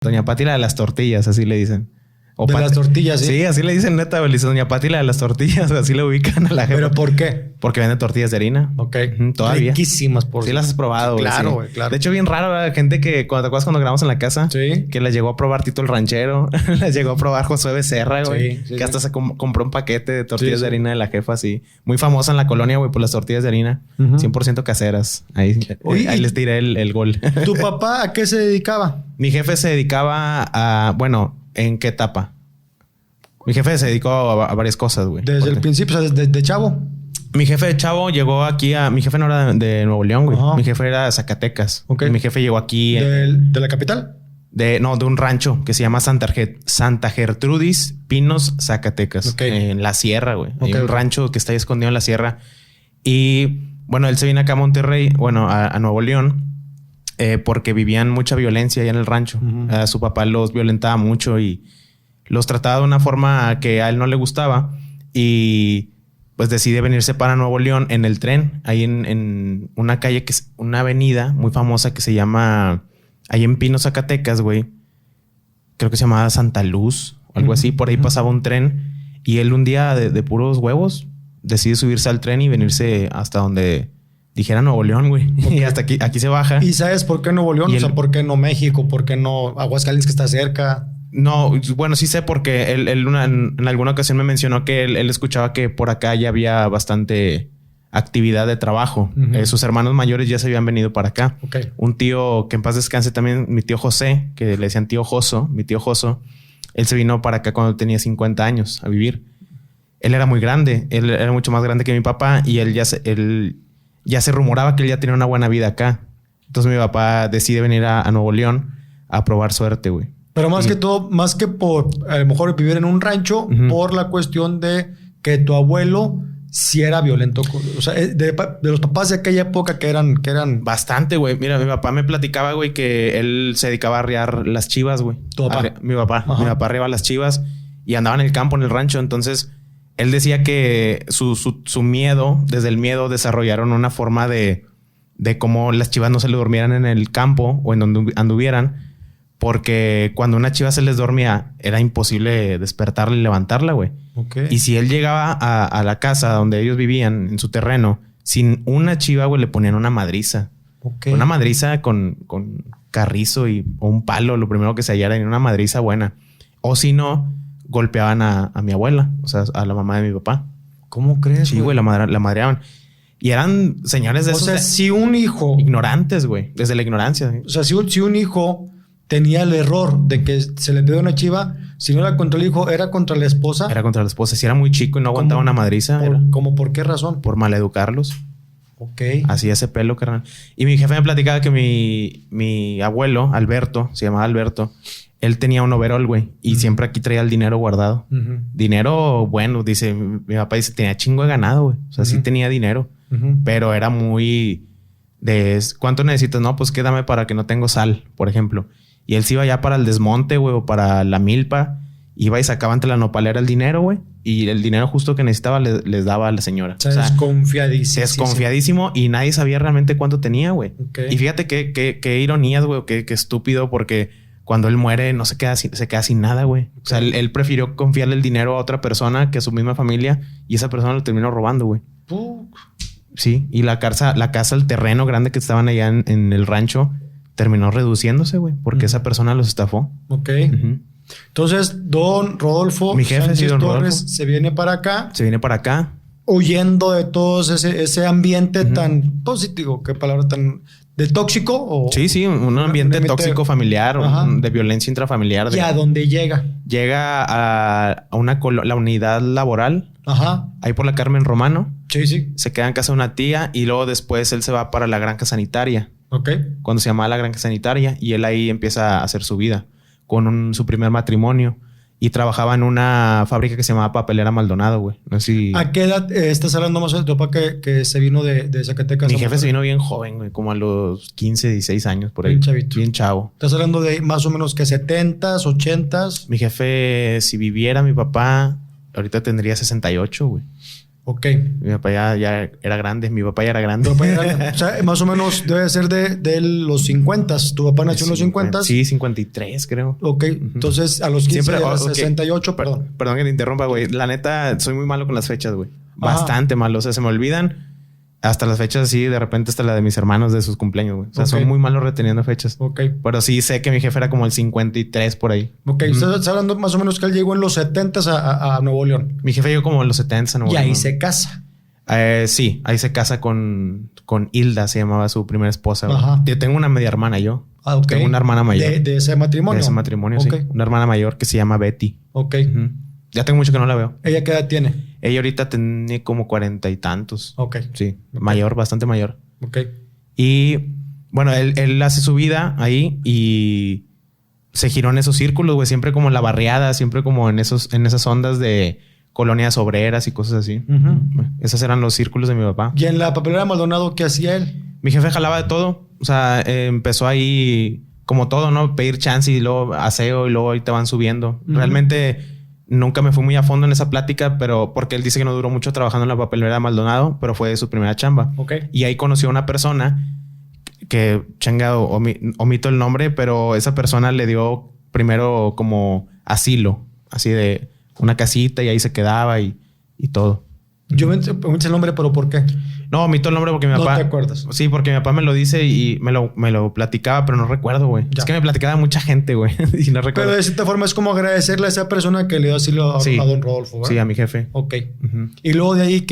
Doña Pati la de las tortillas, así le dicen. O de las tortillas, ¿sí? Sí, así le dicen neta, güey. Le dice Doña Pati la de las tortillas, así le ubican a la jefa. ¿Pero por qué? Porque vende tortillas de harina. Ok. Todavía. Riquísimas, por sí, las has probado, güey. Claro, sí. güey, claro. De hecho, bien raro, ¿verdad? Gente que ¿te acuerdas cuando grabamos en la casa? Sí. Que las llegó a probar Tito el Ranchero. Las llegó a probar Josué Becerra, güey. Sí, que hasta se compró un paquete de tortillas de harina de la jefa, así. Muy famosa en la colonia, güey, por las tortillas de harina. 100% caseras. Ahí les tiré el gol. ¿Tu papá a qué se dedicaba? Mi jefe se dedicaba a... Bueno, ¿en qué etapa? Mi jefe se dedicó a varias cosas, güey. Desde el principio, o sea, desde chavo. Mi jefe de chavo llegó aquí a... Mi jefe no era de Nuevo León, güey. Ajá. Mi jefe era de Zacatecas. Ok. Y mi jefe llegó aquí... ¿De la capital? De un rancho que se llama Santa Gertrudis, Pinos, Zacatecas. Ok. En la sierra, güey. Hay Ok, un rancho que está ahí escondido en la sierra. Y bueno, él se vino acá a Monterrey, bueno, a Nuevo León, porque vivían mucha violencia allá en el rancho. Su papá los violentaba mucho y los trataba de una forma que a él no le gustaba. Y pues decide venirse para Nuevo León en el tren, ahí en una calle que es una avenida muy famosa que se llama... Ahí en Pinos, Zacatecas, güey. Creo que se llamaba Santa Luz o algo así. Por ahí pasaba un tren. Y él un día de puros huevos decide subirse al tren y venirse hasta donde dijera Nuevo León, güey. Okay. Y hasta aquí se baja. ¿Y sabes por qué Nuevo León? O sea, ¿por qué no México? ¿Por qué no Aguascalientes que está cerca? No, bueno, sí sé porque él en alguna ocasión me mencionó que él escuchaba que por acá ya había bastante... actividad de trabajo. Sus hermanos mayores ya se habían venido para acá. Okay. Un tío que en paz descanse también, mi tío José, que le decían tío Joso, mi tío Joso, él se vino para acá cuando tenía 50 años a vivir. Él era muy grande, él era mucho más grande que mi papá y él ya se rumoraba que él ya tenía una buena vida acá. Entonces mi papá decide venir a Nuevo León a probar suerte, güey. Pero más que todo, más que por a lo mejor vivir en un rancho, por la cuestión de que tu abuelo sí era violento. O sea, de los papás de aquella época que eran... Bastante, güey. Mira, mi papá me platicaba, güey, que él se dedicaba a arriar las chivas, güey. ¿Tu papá? Mi papá. Ajá. Mi papá arriba las chivas y andaba en el campo, en el rancho. Entonces, él decía que su miedo, desde el miedo, desarrollaron una forma de cómo las chivas no se le durmieran en el campo o en donde anduvieran. Porque cuando una chiva se les dormía, era imposible despertarla y levantarla, güey. Okay. Y si él llegaba a la casa donde ellos vivían, en su terreno, sin una chiva, güey, le ponían una madriza. Okay. Una madriza con carrizo o un palo, lo primero que se hallara, y una madriza buena. O si no, golpeaban a mi abuela, o sea, a la mamá de mi papá. ¿Cómo crees? Sí, güey, la madreaban. Y eran señores de esos... O sea, si un hijo... Ignorantes, güey. Desde la ignorancia. O sea, si un hijo... tenía el error de que se le pegó una chiva. Si no era contra el hijo, era contra la esposa. Era contra la esposa. Si era muy chico y no aguantaba una madriza. ¿Cómo por qué razón? Por maleducarlos. Ok. Así ese pelo, carnal. Y mi jefe me platicaba que mi abuelo, Alberto, se llamaba Alberto, él tenía un overol, güey. Y siempre aquí traía el dinero guardado. Dinero bueno, dice... Mi papá dice, tenía chingo de ganado, güey. O sea, sí tenía dinero. Pero era muy... ¿Cuánto necesitas? No, pues quédame para que no tengo sal, por ejemplo. Y él se iba ya para el desmonte, güey, o para la milpa. Iba y sacaba ante la nopalera el dinero, güey. Y el dinero justo que necesitaba les daba a la señora. O sea, desconfiadísimo. Desconfiadísimo y nadie sabía realmente cuánto tenía, güey. Okay. Y fíjate qué ironías, güey, qué estúpido, porque cuando él muere se queda sin nada, güey. Okay. O sea, él prefirió confiarle el dinero a otra persona que a su misma familia y esa persona lo terminó robando, güey. Sí, y la casa, el terreno grande que estaban allá en el rancho... terminó reduciéndose, güey, porque esa persona los estafó. Ok. Entonces, don Rodolfo mi jefe, Sánchez sí, don Torres Rodolfo. se viene para acá. Se viene para acá. Huyendo de todo ese ambiente tan positivo, qué palabra tan... ¿De tóxico? O sí, un ambiente tóxico familiar, de violencia intrafamiliar. ¿Y a dónde llega? Llega a la unidad laboral. Ajá. Ahí por la Carmen Romano. Sí. Se queda en casa de una tía y luego después él se va para la granja sanitaria. Ok. Cuando se llamaba la granja sanitaria y él ahí empieza a hacer su vida con su primer matrimonio y trabajaba en una fábrica que se llamaba Papelera Maldonado, güey. No sé si... ¿A qué edad estás hablando más de tu papá que se vino de Zacatecas? Mi jefe se vino bien joven, güey, como a los 15, 16 años por ahí. Bien chavito. Bien chavo. ¿Estás hablando de más o menos que 70s, 80s? Mi jefe, si viviera mi papá, ahorita tendría 68, güey. Ok. Mi papá ya era grande. Mi papá ya era grande. O sea, más o menos debe ser de los 50. ¿Tu papá nació en los 50? Sí, 53 creo. Ok. Entonces, a los 15, Siempre, a los 68, perdón. Perdón que te interrumpa, güey. La neta, soy muy malo con las fechas, güey. Bastante malo. O sea, se me olvidan hasta las fechas así. De repente hasta la de mis hermanos de sus cumpleaños, güey. O sea, soy muy malo reteniendo fechas. Ok. Pero sí sé que mi jefe era como el 53 por ahí. Ok. Estás hablando más o menos que él llegó en los 70 a Nuevo León. Mi jefe llegó como en los 70 a Nuevo León. Y ahí se casa. Sí, ahí se casa con Hilda, se llamaba su primera esposa. Ajá. Yo tengo una media hermana yo. Ah, ok. Tengo una hermana mayor. ¿De ese matrimonio? De ese matrimonio, okay. sí. Una hermana mayor que se llama Betty. Ok. Ya tengo mucho que no la veo. ¿Ella qué edad tiene? Ella ahorita tiene como 40 y tantos. Ok. Sí, mayor, bastante mayor. Ok. Y bueno, él hace su vida ahí y se giró en esos círculos, güey. Siempre como en la barriada, siempre como en esas ondas de colonias obreras y cosas así. Esos eran los círculos de mi papá. ¿Y en la papelera Maldonado qué hacía él? Mi jefe jalaba de todo. O sea, empezó ahí como todo, ¿no? Pedir chance y luego aseo y luego ahí te van subiendo. Realmente nunca me fui muy a fondo en esa plática, pero porque él dice que no duró mucho trabajando en la papelera de Maldonado, pero fue su primera chamba. Y ahí conoció a una persona que, chingado, omito el nombre, pero esa persona le dio primero como asilo, así de una casita y ahí se quedaba y todo. Yo me omito el nombre, pero ¿por qué? No, omito el nombre porque mi papá... ¿No te acuerdas? Sí, porque mi papá me lo dice y me lo platicaba, pero no recuerdo, güey. Es que me platicaba mucha gente, güey. Y no recuerdo. Pero de cierta forma es como agradecerle a esa persona que le dio asilo a don Rodolfo, ¿verdad? Sí, a mi jefe. Ok. Y luego de ahí,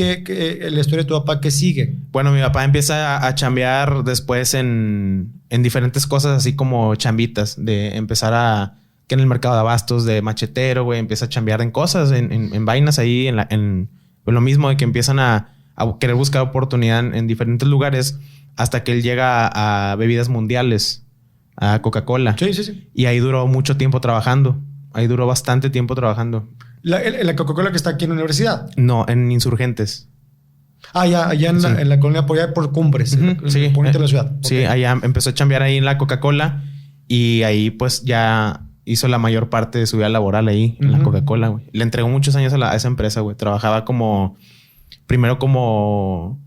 la historia de tu papá, ¿qué sigue? Bueno, mi papá empieza a chambear después en diferentes cosas, así como chambitas. De empezar que en el mercado de abastos, de machetero, güey. Empieza a chambear en cosas, en vainas ahí, en lo mismo de que empiezan a querer buscar oportunidad en diferentes lugares hasta que él llega a bebidas mundiales, a Coca-Cola. Sí. Y ahí duró mucho tiempo trabajando. Ahí duró bastante tiempo trabajando. ¿La Coca-Cola que está aquí en la universidad? No, en Insurgentes. Allá en la colonia por Cumbres, en el poniente de la ciudad. Sí, allá empezó a chambear ahí en la Coca-Cola y ahí pues ya hizo la mayor parte de su vida laboral ahí en la Coca-Cola, güey. Le entregó muchos años a esa empresa, güey. Trabajaba primero como...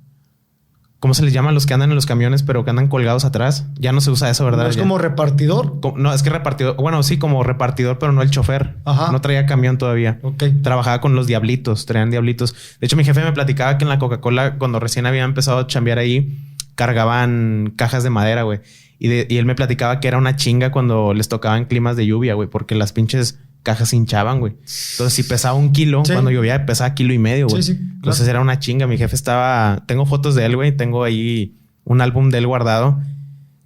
¿Cómo se les llaman los que andan en los camiones pero que andan colgados atrás? Ya no se usa eso, ¿verdad? ¿No es como repartidor? No, es que repartidor... Bueno, sí, como repartidor, pero no el chofer. Ajá. No traía camión todavía. Ok. Trabajaba con los diablitos. Traían diablitos. De hecho, mi jefe me platicaba que en la Coca-Cola, cuando recién había empezado a chambear ahí, cargaban cajas de madera, güey. Y él me platicaba que era una chinga cuando les tocaban climas de lluvia, güey. Porque las pinches cajas se hinchaban, güey. Entonces, si pesaba 1 kilo, cuando llovía pesaba 1,5 kilos, güey. Sí, claro. Entonces era una chinga. Mi jefe estaba... Tengo fotos de él, güey. Tengo ahí un álbum de él guardado.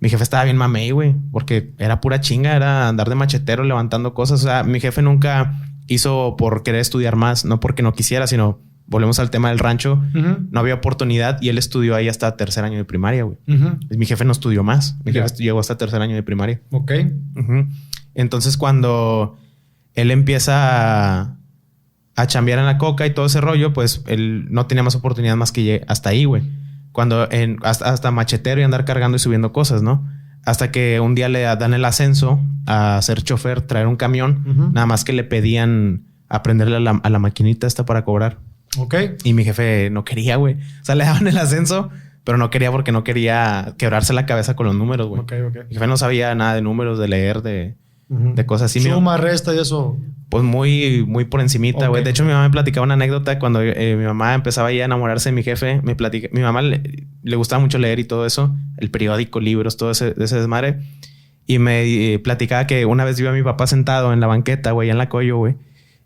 Mi jefe estaba bien mamey, güey. Porque era pura chinga. Era andar de machetero levantando cosas. O sea, mi jefe nunca hizo por querer estudiar más. No porque no quisiera, sino... Volvemos al tema del rancho. No había oportunidad y él estudió ahí hasta 3er año de primaria, güey. Mi jefe no estudió más. Mi jefe llegó hasta 3er año de primaria. Ok. Entonces, cuando él empieza a chambear en la coca y todo ese rollo, pues él no tenía más oportunidad más que hasta ahí, güey. Cuando hasta machetero y andar cargando y subiendo cosas, ¿no? Hasta que un día le dan el ascenso a ser chofer, traer un camión. Nada más que le pedían aprenderle a la maquinita esta para cobrar. Ok. Y mi jefe no quería, güey. O sea, le daban el ascenso, pero no quería porque no quería quebrarse la cabeza con los números, güey. Okay. Mi jefe no sabía nada de números, de leer, de cosas así. Suma, resta y eso. Pues muy, muy por encimita, güey. De hecho, mi mamá me platicaba una anécdota cuando mi mamá empezaba ya a enamorarse de mi jefe. Mi mamá le gustaba mucho leer y todo eso. El periódico, libros, todo ese desmadre. Y me platicaba que una vez vio a mi papá sentado en la banqueta, güey, en la Coyo, güey.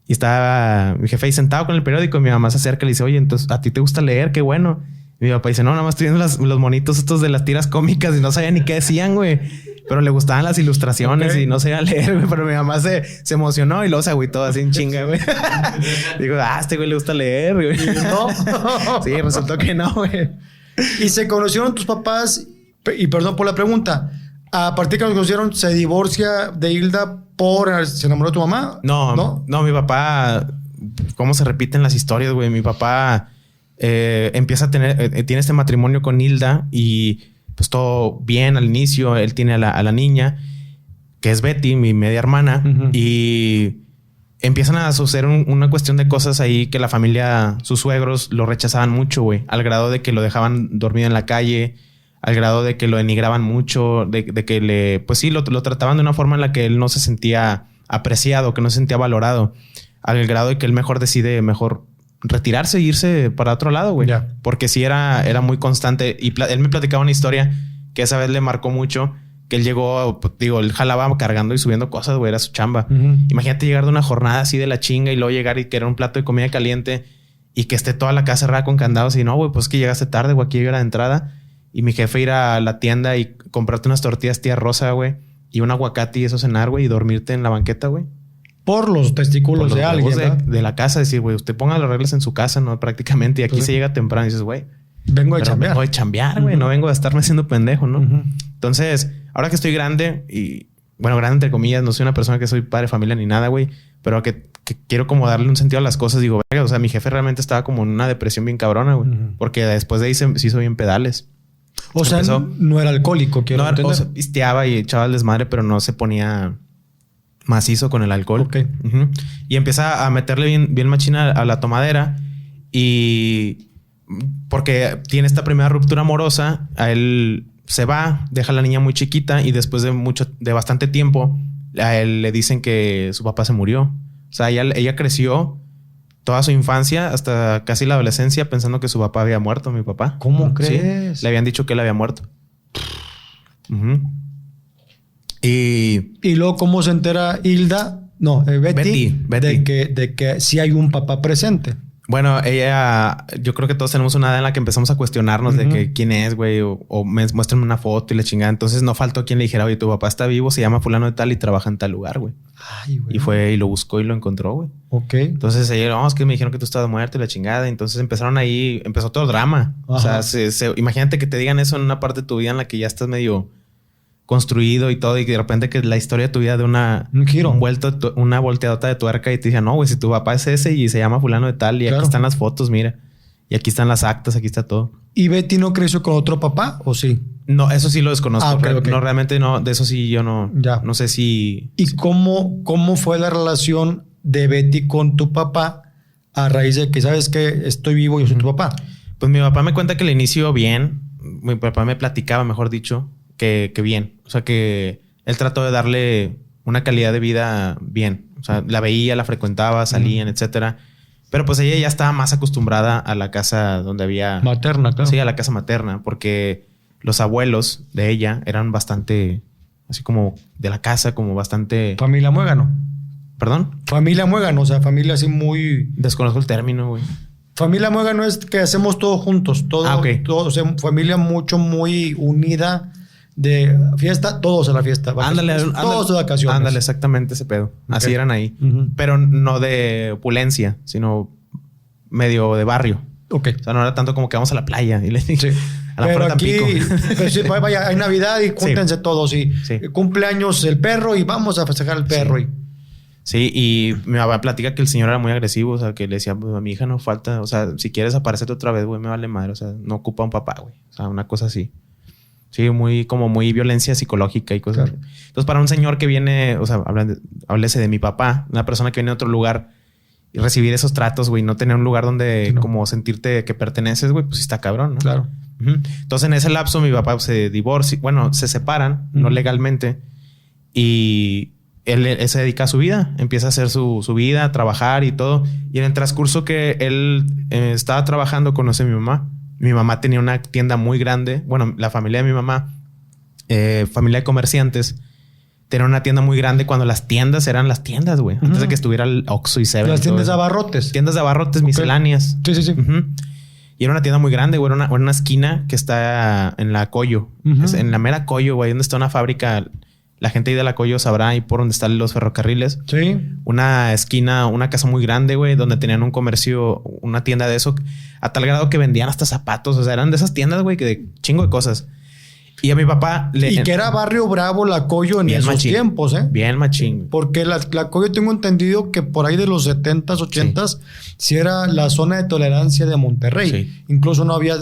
Y estaba mi jefe ahí sentado con el periódico y mi mamá se acerca y le dice, oye, entonces, ¿a ti te gusta leer? Qué bueno. Y mi papá dice, no, nada más estoy viendo los monitos estos de las tiras cómicas y no sabía ni qué decían, güey. Pero le gustaban las ilustraciones y no sabía leer, güey. Pero mi mamá se emocionó y luego se agüitó así en chinga, güey. Digo, este güey le gusta leer, güey. ¿No? Sí, resultó que no, güey. ¿Y se conocieron tus papás? Y perdón por la pregunta. A partir de que nos conocieron, ¿se divorcia de Hilda se enamoró de tu mamá? No, mi papá... ¿Cómo se repiten las historias, güey? Mi papá empieza a tiene este matrimonio con Hilda y pues todo bien al inicio. Él tiene a la niña, que es Betty, mi media hermana. Y empiezan a suceder una cuestión de cosas ahí que la familia, sus suegros, lo rechazaban mucho, güey. Al grado de que lo dejaban dormido en la calle, al grado de que lo denigraban mucho, de que pues sí, lo trataban de una forma en la que él no se sentía apreciado, que no se sentía valorado. Al grado de que él decide retirarse e irse para otro lado, güey. Yeah. Porque sí era muy constante. Y él me platicaba una historia que esa vez le marcó mucho. Que él llegó, él jalaba cargando y subiendo cosas, güey, era su chamba. Imagínate llegar de una jornada así de la chinga y luego llegar y querer un plato de comida caliente y que esté toda la casa cerrada con candados y no, güey, pues es que llegaste tarde, güey, aquí llega la entrada. Y mi jefe ir a la tienda y comprarte unas tortillas tía Rosa, güey, y un aguacate y eso cenar, güey, y dormirte en la banqueta, güey. Por los testículos de alguien, de la casa, decir, güey, usted ponga las reglas en su casa, ¿no? Prácticamente. Y aquí se llega temprano y dices, güey, vengo de chambear, güey. No vengo a estarme haciendo pendejo, ¿no? Entonces, ahora que estoy grande y... Bueno, grande entre comillas. No soy una persona que soy padre de familia ni nada, güey. Pero que quiero como darle un sentido a las cosas. Digo, verga, o sea, mi jefe realmente estaba como en una depresión bien cabrona, güey. Porque después de ahí se hizo bien pedales. O sea, no era alcohólico, quiero entender. O sea, pisteaba y echaba el desmadre, pero no se ponía macizo con el alcohol. Ok. Y empieza a meterle bien machina a la tomadera. Y... Porque tiene esta primera ruptura amorosa, a él se va, deja a la niña muy chiquita y después de bastante tiempo a él le dicen que su papá se murió. O sea, ella creció toda su infancia hasta casi la adolescencia pensando que su papá había muerto, mi papá. ¿Cómo crees? Sí, le habían dicho que él había muerto. Y luego, ¿cómo se entera Hilda? No, Betty. De que sí hay un papá presente. Bueno, yo creo que todos tenemos una edad en la que empezamos a cuestionarnos de que quién es, güey, o muéstrenme una foto y la chingada. Entonces no faltó quien le dijera, oye, tu papá está vivo, se llama fulano de tal y trabaja en tal lugar, güey. Ay, güey. Y fue y lo buscó y lo encontró, güey. Ok. Entonces ella, vamos, que me dijeron que tú estabas muerto y la chingada. Entonces empezó todo el drama. Ajá. O sea, imagínate que te digan eso en una parte de tu vida en la que ya estás medio construido y todo, y de repente que la historia de tu vida de un giro, una volteadota de tuerca y te dicen, no, güey, si tu papá es ese y se llama fulano de tal y claro, aquí están las fotos, mira, y aquí están las actas, aquí está todo. ¿Y Betty no creció con otro papá o sí? No, eso sí lo desconozco. Okay. No, realmente no, de eso sí yo no sé si... ¿Y cómo fue la relación de Betty con tu papá a raíz de que sabes que estoy vivo y yo soy tu papá? Pues mi papá me cuenta que le inició bien, mi papá me platicaba, mejor dicho, que bien. O sea, que él trató de darle una calidad de vida bien. O sea, la veía, la frecuentaba, salían, etcétera. Pero pues ella ya estaba más acostumbrada a la casa donde había... Materna, claro. Sí, a la casa materna. Porque los abuelos de ella eran bastante... Así como de la casa, como bastante... Familia Muégano. ¿Perdón? Familia Muégano. O sea, familia así muy... Desconozco el término, güey. Familia Muégano es que hacemos todo juntos. Todo, okay. Todo, o sea, familia muy unida... De fiesta, todos a la fiesta. Ándale, todos de vacaciones. Ándale, exactamente ese pedo. Okay. Así eran ahí. Pero no de opulencia, sino medio de barrio. Ok. O sea, no era tanto como que vamos a la playa. Y sí. A la pero aquí, pues, sí, vaya, hay Navidad y júntense todos. Y cumpleaños el perro y vamos a festejar el perro. Sí. Sí, y mi papá platica que el señor era muy agresivo. O sea, que le decía, pues, a mi hija no falta. O sea, si quieres aparecerte otra vez, güey, me vale madre. O sea, no ocupa un papá, güey. O sea, una cosa así. Sí, muy violencia psicológica y cosas. Claro. Entonces, para un señor que viene, o sea, háblese de mi papá, una persona que viene de otro lugar y recibir esos tratos, güey, no tener un lugar donde como sentirte que perteneces, güey, pues está cabrón, ¿no? Claro. Entonces, en ese lapso, mi papá se divorcia, bueno, se separan, no legalmente, y él se dedica a su vida, empieza a hacer su vida, a trabajar y todo. Y en el transcurso que él estaba trabajando, conoce a mi mamá. Mi mamá tenía una tienda muy grande. Bueno, la familia de mi mamá, familia de comerciantes, tenía una tienda muy grande cuando las tiendas eran las tiendas, güey. Antes de que estuviera el Oxxo y Seven. Las tiendas de abarrotes. Tiendas de abarrotes misceláneas. Sí. Y era una tienda muy grande, güey. Era una esquina que está en la Coyo. En la mera Coyo, güey. Donde está una fábrica. La gente ahí de la Coyo sabrá ahí por donde están los ferrocarriles. Sí. Una esquina, una casa muy grande, güey, donde tenían un comercio, una tienda de eso, a tal grado que vendían hasta zapatos. O sea, eran de esas tiendas, güey, que de chingo de cosas. Y a mi papá Y que era barrio bravo La Coyo en bien esos machín. tiempos, ¿eh? Bien machín. Porque La Coyo tengo entendido que por ahí de los 70s, 80s, sí era la zona de tolerancia de Monterrey. Sí. Incluso no había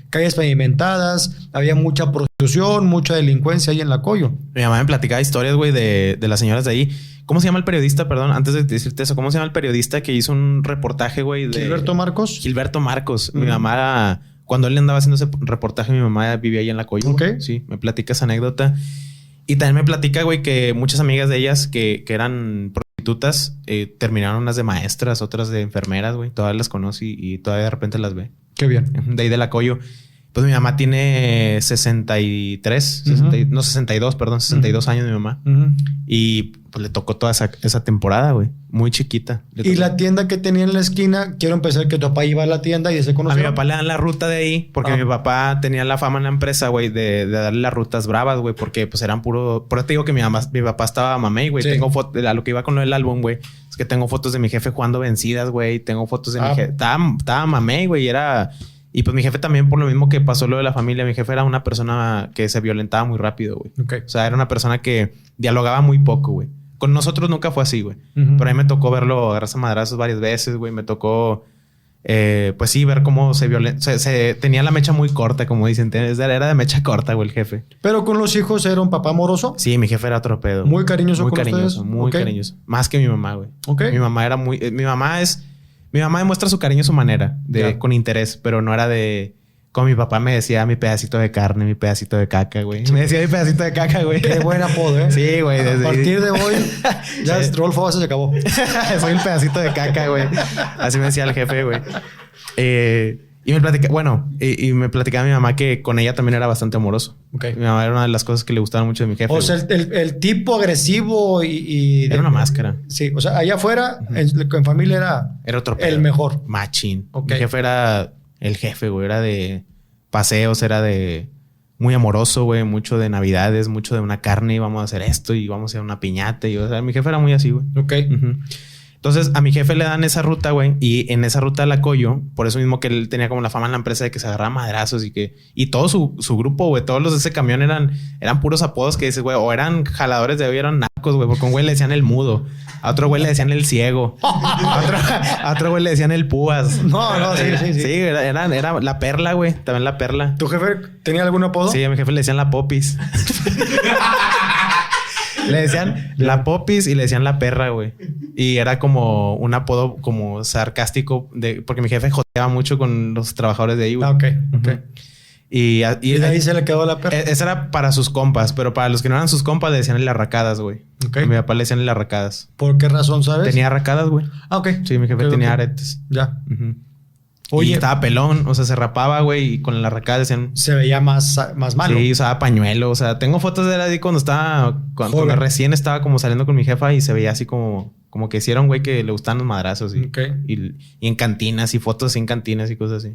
calles pavimentadas, había mucha prostitución, mucha delincuencia ahí en La Coyo. Mi mamá me platicaba historias, güey, de las señoras de ahí. ¿Cómo se llama el periodista? Perdón, antes de decirte eso, ¿cómo se llama el periodista que hizo un reportaje, güey? ¿Gilberto Marcos? Gilberto Marcos. Mi mamá, cuando él andaba haciendo ese reportaje, mi mamá vivía ahí en La Coyo. Ok. Sí, me platica esa anécdota. Y también me platica, güey, que muchas amigas de ellas que eran prostitutas terminaron unas de maestras, otras de enfermeras, güey. Todavía las conoce y todavía de repente las ve. Qué bien. De ahí de La Coyo. Pues mi mamá tiene 63, 62, perdón, 62 años mi mamá. Y pues le tocó toda esa temporada, güey. Muy chiquita. Y la tienda que tenía en la esquina, quiero empezar que tu papá iba a la tienda y se A conocía. mi papá le dan la ruta de ahí porque mi papá tenía la fama en la empresa, güey, de darle las rutas bravas, güey, porque pues eran puro... Por eso te digo que mi papá estaba mamey, güey. Sí. Tengo fotos, a lo que iba con el álbum, güey, es que tengo fotos de mi jefe jugando vencidas, güey. Tengo fotos de mi jefe. Estaba mamey, güey, era... Y pues mi jefe también, por lo mismo que pasó lo de la familia, mi jefe era una persona que se violentaba muy rápido, güey. Okay. O sea, era una persona que dialogaba muy poco, güey. Con nosotros nunca fue así, güey. Pero a mí me tocó verlo agarrarse a madrazos varias veces, güey. Me tocó, pues sí, ver cómo se violenta. Tenía la mecha muy corta, como dicen. Era de mecha corta, güey, el jefe. Pero con los hijos era un papá amoroso. Sí, mi jefe era otro pedo. Muy cariñoso muy con cariñoso, ustedes. muy cariñoso. Más que mi mamá, güey. Okay. Mi mamá era muy... Mi mamá demuestra su cariño a su manera, con interés, pero no era de... Como mi papá me decía mi pedacito de carne, mi pedacito de caca, güey. Me decía mi pedacito de caca, güey. Qué buen apodo, ¿eh? Sí, güey. A partir de hoy, ya Rodolfo Vázquez se acabó. Soy el pedacito de caca, güey. Así me decía el jefe, güey. Y me platicaba, bueno, y me platicaba mi mamá que con ella también era bastante amoroso. Okay. Mi mamá era una de las cosas que le gustaban mucho de mi jefe. O sea, el tipo agresivo y era una máscara. Sí, o sea, allá afuera, en familia era otro pedo. El mejor. Machín. Okay. Mi jefe era el jefe, güey. Era de paseos, era de muy amoroso, güey. Mucho de navidades, mucho de una carne y vamos a hacer esto y vamos a hacer una piñata. Y, o sea, mi jefe era muy así, güey. Ok. Entonces, a mi jefe le dan esa ruta, güey. Y en esa ruta la Coyo, por eso mismo que él tenía como la fama en la empresa de que se agarraba madrazos y todo su grupo, güey, todos los de ese camión eran puros apodos que dices, güey, o eran jaladores de hoy, eran nacos, güey, porque a un güey le decían el mudo, a otro güey le decían el ciego, a otro güey le decían el púas. No, sí. Sí, era la perla, güey, también la perla. ¿Tu jefe tenía algún apodo? Sí, a mi jefe le decían la popis. Le decían la popis y le decían la perra, güey. Y era como un apodo como sarcástico porque mi jefe jodeaba mucho con los trabajadores de ahí, güey. Ah, ok. Y de ahí se le quedó la perra. Esa era para sus compas, pero para los que no eran sus compas le decían el arracadas, güey. Ok. A mi papá le decían el arracadas. ¿Por qué razón, sabes? Tenía arracadas, güey. Ah, ok. Sí, mi jefe tenía aretes. Ya. Oye, y estaba pelón, o sea, se rapaba, güey, y con la arracada decían... Se veía más malo. Sí, usaba pañuelo, o sea, tengo fotos de él ahí cuando recién estaba como saliendo con mi jefa y se veía así como que hicieron, güey, que le gustaban los madrazos y en cantinas y fotos en cantinas y cosas así.